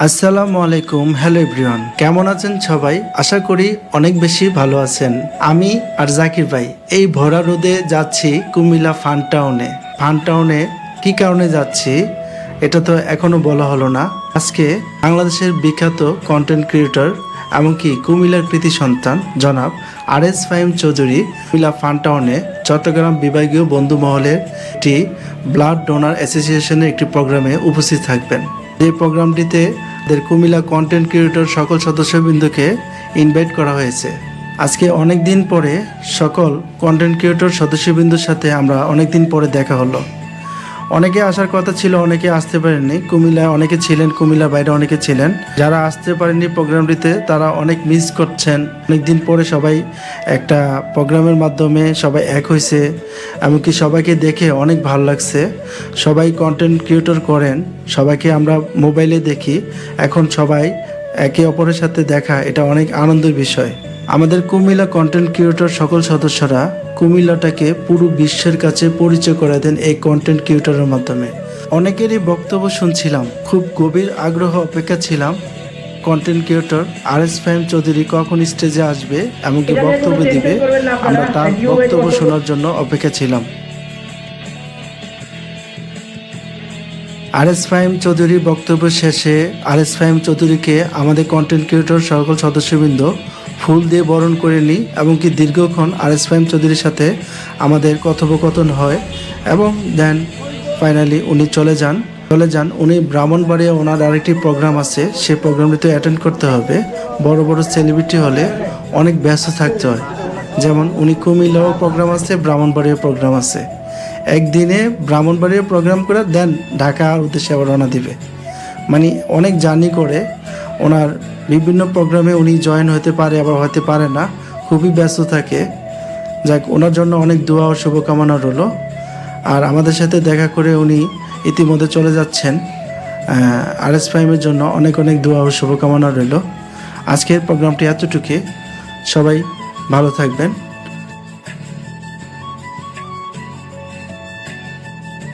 আসসালামু আলাইকুম। Hello everyone, কেমন আছেন সবাই? আশা করি অনেক বেশি ভালো আছেন। আমি আর জাকির ভাই এই ভরা রোদে যাচ্ছি কুমিল্লা ফান টাউনে কি কারণে যাচ্ছি এটা তো এখনো বলা হলো না। আজকে বাংলাদেশের বিখ্যাত কন্টেন্ট ক্রিয়েটর এমনকি কুমিল্লার কৃতি সন্তান জনাব RS ফাহিম চৌধুরী কুমিল্লা ফান টাউনে চট্টগ্রাম বিভাগীয় বন্ধু মহলের একটি ব্লাড ডোনার অ্যাসোসিয়েশনের একটি প্রোগ্রামে উপস্থিত থাকবেন। এই প্রোগ্রামটিতে কুমিল্লা কন্টেন্ট ক্রিয়েটর সকল সদস্যবৃন্দকে ইনভাইট করা হয়েছে। আজকে অনেক দিন পরে সকল কন্টেন্ট ক্রিয়েটর সদস্যবৃন্দর সাথে আমরা অনেক দিন পরে দেখা হলো। অনেকে আসার কথা ছিল, অনেকে আসতে পারেননি। কুমিল্লায় অনেকে ছিলেন, কুমিল্লার বাইরে অনেকে ছিলেন। যারা আসতে পারেননি প্রোগ্রামটিতে তারা অনেক মিস করছেন। অনেক দিন পরে সবাই একটা প্রোগ্রামের মাধ্যমে সবাই এক হয়েছে, এমনকি সবাইকে দেখে অনেক ভালো লাগছে। সবাই কন্টেন্ট ক্রিয়েটর করেন, সবাইকে আমরা মোবাইলে দেখি, এখন সবাই একে অপরের সাথে দেখা, এটা অনেক আনন্দের বিষয়। আমাদের কুমিল্লা কন্টেন্ট ক্রিয়েটর সকল সদস্যরা কুমিল্লাটাকে পুরো বিশ্বের কাছে পরিচয় করে দেন এই কন্টেন্ট ক্রিয়েটরের মাধ্যমে। অনেকেরই বক্তব্য শুনছিলাম, খুব গভীর আগ্রহ অপেক্ষা ছিলাম content creator RS Fahim Chowdhury কখন স্টেজে আসবে, এমনকি বক্তব্য দিবে। আমরা তার বক্তব্য শোনার জন্য অপেক্ষা ছিলাম। RS ফাহিম চৌধুরীর বক্তব্য শেষে RS ফাহিম চৌধুরীকে আমাদের কন্টেন্ট ক্রিয়েটর সকল সদস্যবৃন্দ ফুল দিয়ে বরণ করে নিই, এমনকি দীর্ঘক্ষণ RS ফাহিম চৌধুরীর সাথে আমাদের কথোপকথন হয় এবং দেন ফাইনালি উনি চলে যান। উনি ব্রাহ্মণবাড়িয়া ওনার আরেকটি প্রোগ্রাম আছে, সেই প্রোগ্রামটিতে অ্যাটেন্ড করতে হবে। বড় বড় সেলিব্রিটি হলে অনেক ব্যস্ত থাকতে হয়, যেমন উনি কুমিল্লাও প্রোগ্রাম আছে, ব্রাহ্মণবাড়িয়া প্রোগ্রাম আছে। একদিনে ব্রাহ্মণবাড়িয়া প্রোগ্রাম করে দেন ঢাকার উদ্দেশ্যে আবার রওনা দিবে। মানে অনেক জার্নি করে ওনার বিভিন্ন প্রোগ্রামে উনি জয়েন হতে পারে, আবার হতে পারে না, খুবই ব্যস্ত থাকে। যাক, ওনার জন্য অনেক দোয়া ও শুভকামনা রইল। আর আমাদের সাথে দেখা করে উনি ইতিমধ্যে চলে যাচ্ছেন। RS ফাহিমের জন্য অনেক অনেক দোয়া ও শুভকামনা রইল। আজকের প্রোগ্রামটি এতটুকু, সবাই ভালো থাকবেন।